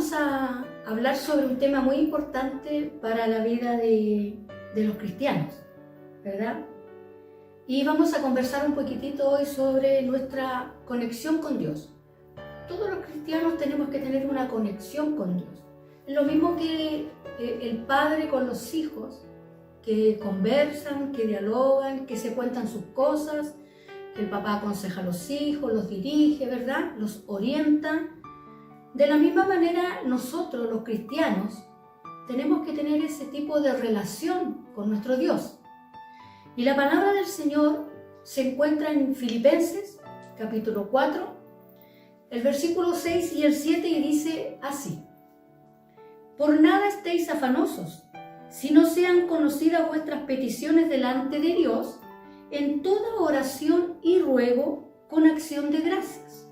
vamos a hablar sobre un tema muy importante para la vida de los cristianos, ¿verdad? Y vamos a conversar un poquitito hoy sobre nuestra conexión con Dios. Todos los cristianos tenemos que tener una conexión con Dios. Es lo mismo que el padre con los hijos, que conversan, que dialogan, que se cuentan sus cosas, que el papá aconseja a los hijos, los dirige, ¿verdad? Los orienta. De la misma manera, nosotros, los cristianos, tenemos que tener ese tipo de relación con nuestro Dios. Y la palabra del Señor se encuentra en Filipenses, capítulo 4, el versículo 6 y el 7, y dice así: Por nada estéis afanosos, si no sean conocidas vuestras peticiones delante de Dios, en toda oración y ruego con acción de gracias.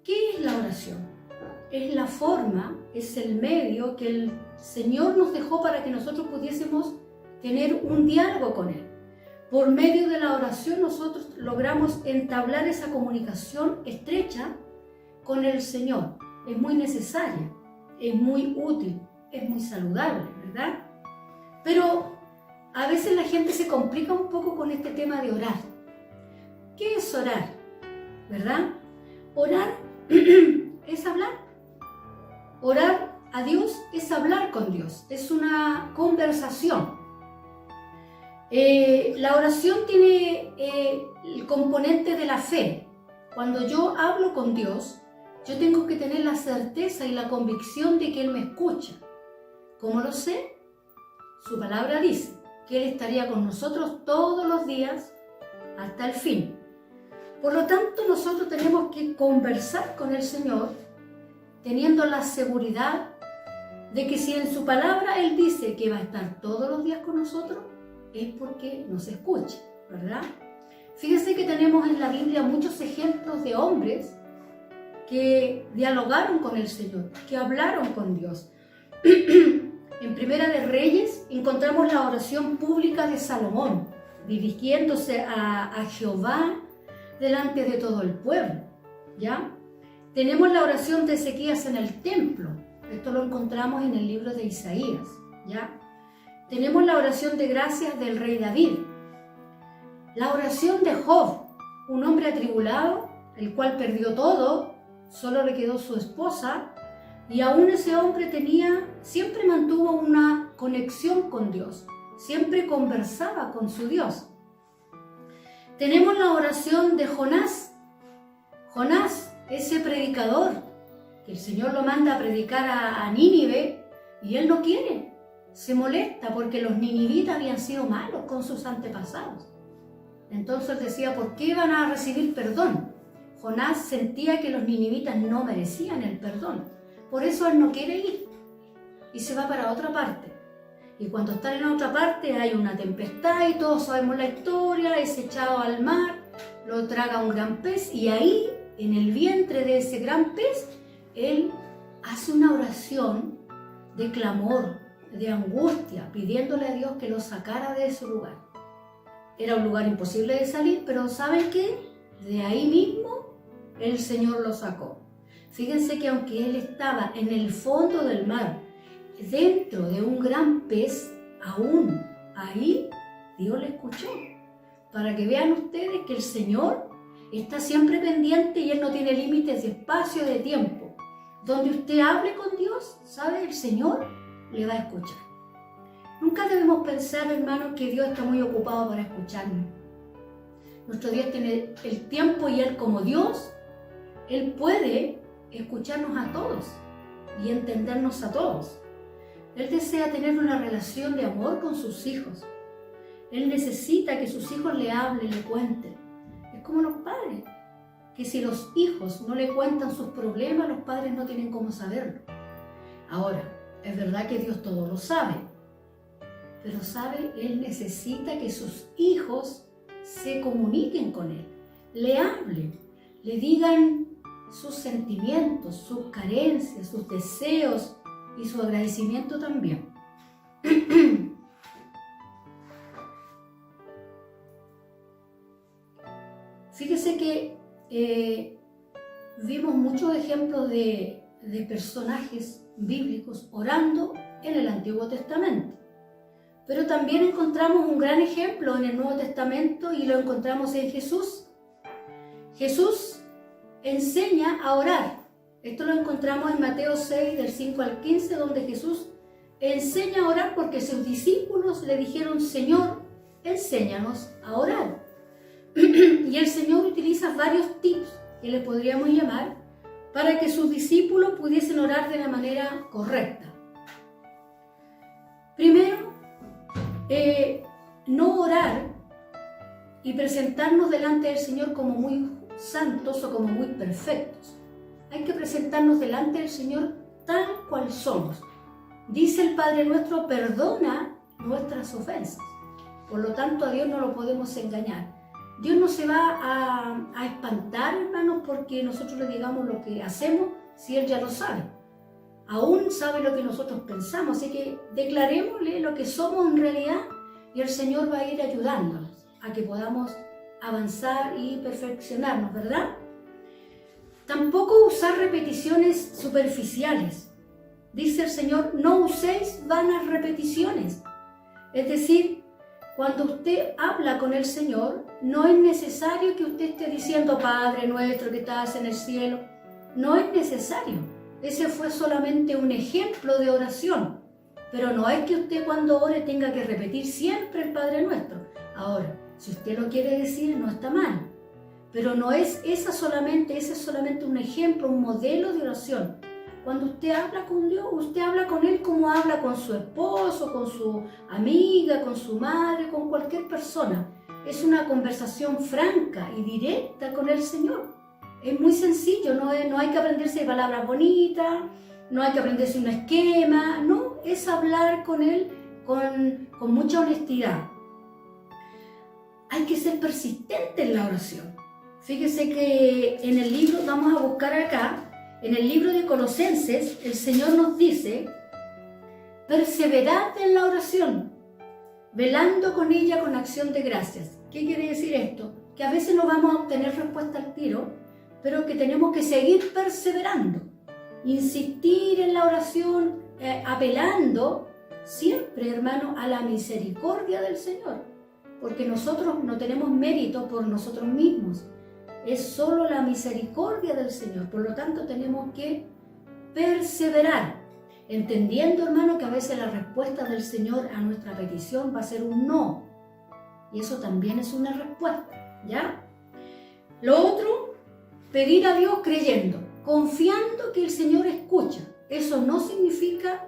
¿Qué es la oración? Es la forma, es el medio que el Señor nos dejó para que nosotros pudiésemos tener un diálogo con Él. Por medio de la oración nosotros logramos entablar esa comunicación estrecha con el Señor. Es muy necesaria, es muy útil, es muy saludable, ¿verdad? Pero a veces la gente se complica un poco con este tema de orar. ¿Qué es orar? ¿Verdad? Orar es hablar. Orar a Dios es hablar con Dios, es una conversación. La oración tiene el componente de la fe. Cuando yo hablo con Dios, yo tengo que tener la certeza y la convicción de que Él me escucha. ¿Cómo lo sé? Su palabra dice que Él estaría con nosotros todos los días hasta el fin. Por lo tanto, nosotros tenemos que conversar con el Señor teniendo la seguridad de que si en su palabra Él dice que va a estar todos los días con nosotros, es porque nos escucha, ¿verdad? Fíjense que tenemos en la Biblia muchos ejemplos de hombres que dialogaron con el Señor, que hablaron con Dios. En Primera de Reyes encontramos la oración pública de Salomón, dirigiéndose a Jehová delante de todo el pueblo, ¿ya? Tenemos la oración de Ezequías en el templo. Esto lo encontramos en el libro de Isaías, ¿ya? Tenemos la oración de gracias del rey David. La oración de Job, un hombre atribulado, el cual perdió todo, solo le quedó su esposa, y aún ese hombre siempre mantuvo una conexión con Dios, siempre conversaba con su Dios. Tenemos la oración de Jonás. Jonás, ese predicador, que el Señor lo manda a predicar a Nínive, y él no quiere, se molesta porque los ninivitas habían sido malos con sus antepasados. Entonces decía, ¿por qué van a recibir perdón? Jonás sentía que los ninivitas no merecían el perdón, por eso él no quiere ir y se va para otra parte. Y cuando están en otra parte hay una tempestad y todos sabemos la historia, es echado al mar, lo traga un gran pez y ahí, en el vientre de ese gran pez, él hace una oración de clamor, de angustia, pidiéndole a Dios que lo sacara de ese lugar. Era un lugar imposible de salir, pero ¿saben qué? De ahí mismo el Señor lo sacó. Fíjense que aunque él estaba en el fondo del mar, dentro de un gran pez, aún ahí Dios le escuchó. Para que vean ustedes que el Señor está siempre pendiente y Él no tiene límites de espacio, de tiempo. Donde usted hable con Dios, ¿sabe? El Señor le va a escuchar. Nunca debemos pensar, hermanos, que Dios está muy ocupado para escucharnos. Nuestro Dios tiene el tiempo y Él como Dios, Él puede escucharnos a todos y entendernos a todos. Él desea tener una relación de amor con sus hijos. Él necesita que sus hijos le hablen, le cuenten. Es como los padres, que si los hijos no le cuentan sus problemas, los padres no tienen cómo saberlo. Ahora, es verdad que Dios todo lo sabe, pero sabe, Él necesita que sus hijos se comuniquen con Él, le hablen, le digan sus sentimientos, sus carencias, sus deseos y su agradecimiento también. Fíjese que vimos muchos ejemplos de personajes bíblicos orando en el Antiguo Testamento. Pero también encontramos un gran ejemplo en el Nuevo Testamento y lo encontramos en Jesús. Jesús enseña a orar. Esto lo encontramos en Mateo 6, del 5 al 15, donde Jesús enseña a orar porque sus discípulos le dijeron: Señor, enséñanos a orar. Y el Señor utiliza varios tips que le podríamos llamar para que sus discípulos pudiesen orar de la manera correcta. Primero, no orar y presentarnos delante del Señor como muy santos o como muy perfectos. Hay que presentarnos delante del Señor tal cual somos. Dice el Padre Nuestro: perdona nuestras ofensas. Por lo tanto, a Dios no lo podemos engañar. Dios no se va a espantar, hermanos, porque nosotros le digamos lo que hacemos, si Él ya lo sabe. Aún sabe lo que nosotros pensamos, así que declarémosle lo que somos en realidad y el Señor va a ir ayudándonos a que podamos avanzar y perfeccionarnos, ¿verdad? Tampoco usar repeticiones superficiales. Dice el Señor: no uséis vanas repeticiones. Es decir, cuando usted habla con el Señor, no es necesario que usted esté diciendo: Padre nuestro que estás en el cielo. No es necesario. Ese fue solamente un ejemplo de oración. Pero no es que usted cuando ore tenga que repetir siempre el Padre Nuestro. Ahora, si usted lo quiere decir, no está mal. Pero no es ese es solamente un ejemplo, un modelo de oración. Cuando usted habla con Dios, usted habla con Él como habla con su esposo, con su amiga, con su madre, con cualquier persona. Es una conversación franca y directa con el Señor. Es muy sencillo, no hay que aprenderse palabras bonitas, no hay que aprenderse un esquema, no, es hablar con Él con mucha honestidad. Hay que ser persistente en la oración. Fíjese que en el libro, vamos a buscar acá, en el libro de Colosenses, el Señor nos dice: perseverad en la oración, velando con ella con acción de gracias. ¿Qué quiere decir esto? Que a veces no vamos a obtener respuesta al tiro, pero que tenemos que seguir perseverando, insistir en la oración, apelando siempre, hermano, a la misericordia del Señor, porque nosotros no tenemos mérito por nosotros mismos. Es solo la misericordia del Señor. Por lo tanto, tenemos que perseverar, entendiendo, hermano, que a veces la respuesta del Señor a nuestra petición va a ser un no. Y eso también es una respuesta, ¿ya? Lo otro, pedir a Dios creyendo, confiando que el Señor escucha. Eso no significa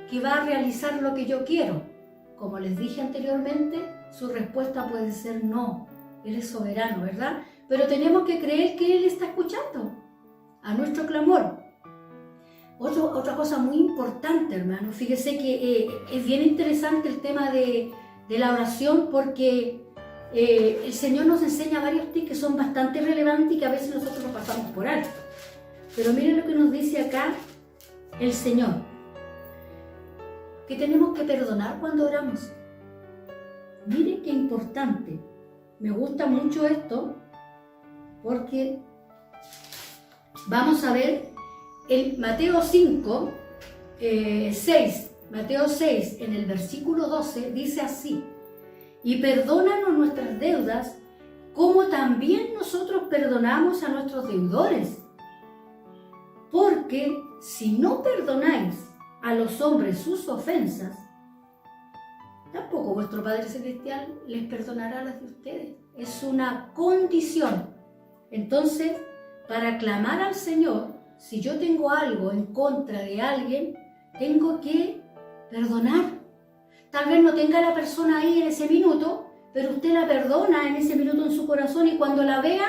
que va a realizar lo que yo quiero. Como les dije anteriormente, su respuesta puede ser no. Él es soberano, ¿verdad? Pero tenemos que creer que Él está escuchando a nuestro clamor. Otra cosa muy importante, hermano, fíjese que es bien interesante el tema de la oración, porque el Señor nos enseña varios tips que son bastante relevantes y que a veces nosotros nos pasamos por alto. Pero miren lo que nos dice acá el Señor, que tenemos que perdonar cuando oramos. Miren qué importante. Me gusta mucho esto, porque vamos a ver en Mateo 5, 6, Mateo 6, en el versículo 12, dice así: y perdónanos nuestras deudas, como también nosotros perdonamos a nuestros deudores. Porque si no perdonáis a los hombres sus ofensas, tampoco vuestro Padre Celestial les perdonará las de ustedes. Es una condición. Entonces, para clamar al Señor, si yo tengo algo en contra de alguien, tengo que perdonar. Tal vez no tenga la persona ahí en ese minuto, pero usted la perdona en ese minuto en su corazón y cuando la vea,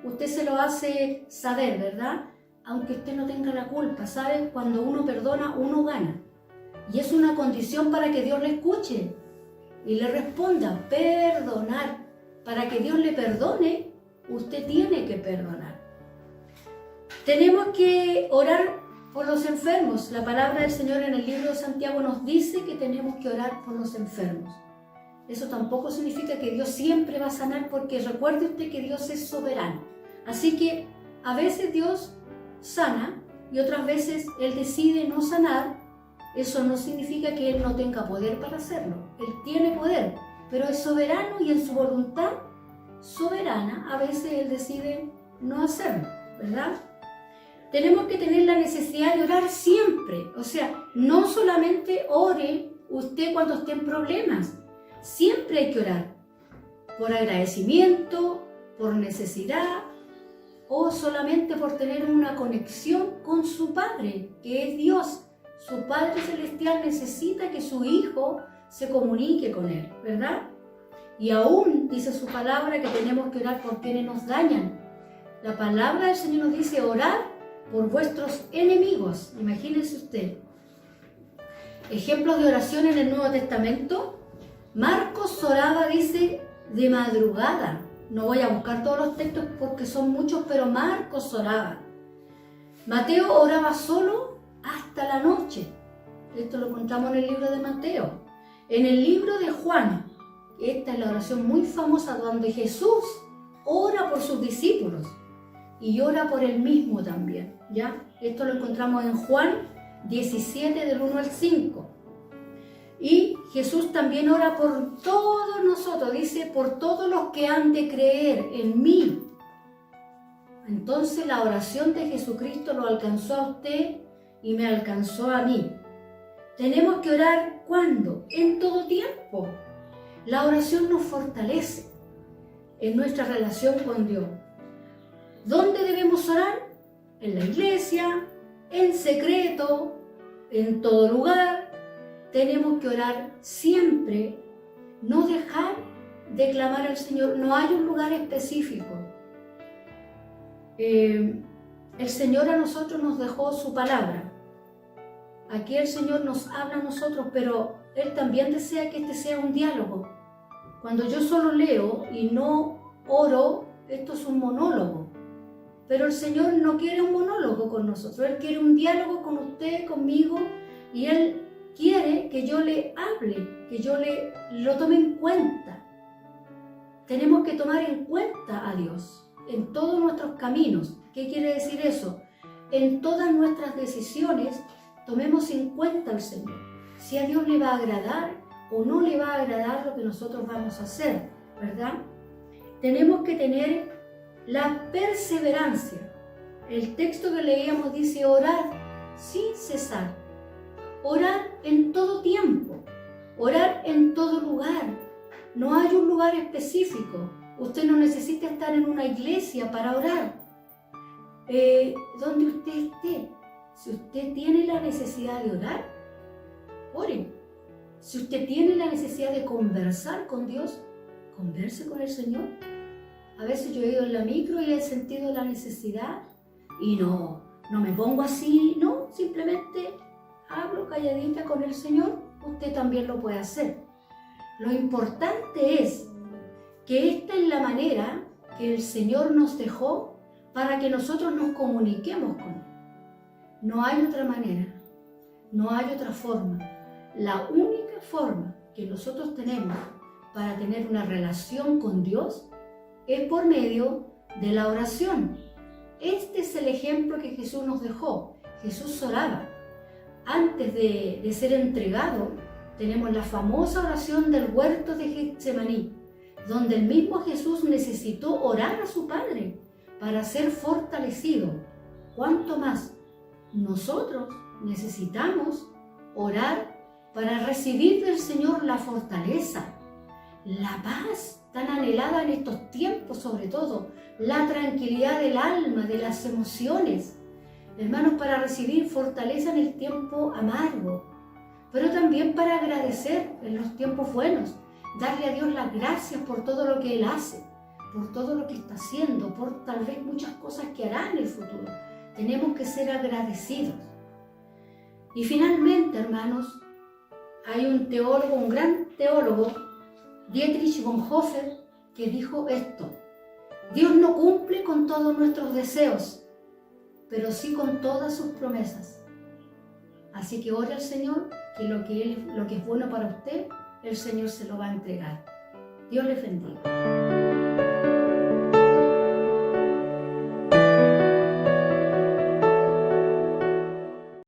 usted se lo hace saber, ¿verdad? Aunque usted no tenga la culpa, ¿sabe? Cuando uno perdona, uno gana. Y es una condición para que Dios le escuche y le responda: perdonar. Para que Dios le perdone, usted tiene que perdonar. Tenemos que orar por los enfermos. La palabra del Señor en el libro de Santiago nos dice que tenemos que orar por los enfermos. Eso tampoco significa que Dios siempre va a sanar, porque recuerde usted que Dios es soberano. Así que a veces Dios sana y otras veces Él decide no sanar. Eso no significa que Él no tenga poder para hacerlo. Él tiene poder, pero es soberano y en su voluntad soberana a veces Él decide no hacerlo, ¿verdad? Tenemos que tener la necesidad de orar siempre. O sea, no solamente ore usted cuando esté en problemas. Siempre hay que orar. Por agradecimiento, por necesidad o solamente por tener una conexión con su Padre, que es Dios. Su Padre Celestial necesita que su Hijo se comunique con Él, ¿verdad? Y aún dice su palabra que tenemos que orar por quienes nos dañan. La palabra del Señor nos dice orar por vuestros enemigos. Imagínense usted. Ejemplos de oración en el Nuevo Testamento. Marcos oraba, dice, de madrugada. No voy a buscar todos los textos porque son muchos, pero Marcos oraba. Mateo oraba solo hasta la noche. Esto lo encontramos en el libro de Mateo. En el libro de Juan, esta es la oración muy famosa donde Jesús ora por sus discípulos y ora por él mismo también, ¿ya? Esto lo encontramos en Juan 17 del 1 al 5. Y Jesús también ora por todos nosotros, dice, por todos los que han de creer en mí. Entonces la oración de Jesucristo lo alcanzó a usted y me alcanzó a mí. Tenemos que orar, ¿cuándo? En todo tiempo. La oración nos fortalece en nuestra relación con Dios. ¿Dónde debemos orar? En la iglesia, en secreto, en todo lugar. Tenemos que orar siempre, no dejar de clamar al Señor. No hay un lugar específico. El Señor a nosotros nos dejó su palabra. Aquí el Señor nos habla a nosotros, pero Él también desea que este sea un diálogo. Cuando yo solo leo y no oro, esto es un monólogo. Pero el Señor no quiere un monólogo con nosotros. Él quiere un diálogo con usted, conmigo, y Él quiere que yo le hable, que yo lo tome en cuenta. Tenemos que tomar en cuenta a Dios en todos nuestros caminos. ¿Qué quiere decir eso? En todas nuestras decisiones tomemos en cuenta al Señor. Si a Dios le va a agradar o no le va a agradar lo que nosotros vamos a hacer, ¿verdad? Tenemos que tener la perseverancia. El texto que leíamos dice orar sin cesar. Orar en todo tiempo, orar en todo lugar. No hay un lugar específico. Usted no necesita estar en una iglesia para orar. Donde usted esté, si usted tiene la necesidad de orar, ore. Si usted tiene la necesidad de conversar con Dios, converse con el Señor. A veces yo he ido en la micro y he sentido la necesidad y no me pongo así, no, simplemente hablo calladita con el Señor. Usted también lo puede hacer. Lo importante es que esta es la manera que el Señor nos dejó para que nosotros nos comuniquemos con Él. No hay otra manera, no hay otra forma. La única forma que nosotros tenemos para tener una relación con Dios es por medio de la oración. Este es el ejemplo que Jesús nos dejó. Jesús oraba. Antes de ser entregado, tenemos la famosa oración del huerto de Getsemaní, donde el mismo Jesús necesitó orar a su Padre para ser fortalecido. ¿Cuánto más nosotros necesitamos orar para recibir del Señor la fortaleza, la paz tan anhelada en estos tiempos, sobre todo, la tranquilidad del alma, de las emociones? Hermanos, para recibir fortaleza en el tiempo amargo, pero también para agradecer en los tiempos buenos, darle a Dios las gracias por todo lo que Él hace, por todo lo que está haciendo, por tal vez muchas cosas que hará en el futuro. Tenemos que ser agradecidos. Y finalmente, hermanos, hay un teólogo, un gran teólogo, Dietrich Bonhoeffer, que dijo esto: Dios no cumple con todos nuestros deseos, pero sí con todas sus promesas. Así que ore al Señor, que lo que es bueno para usted, el Señor se lo va a entregar. Dios les bendiga.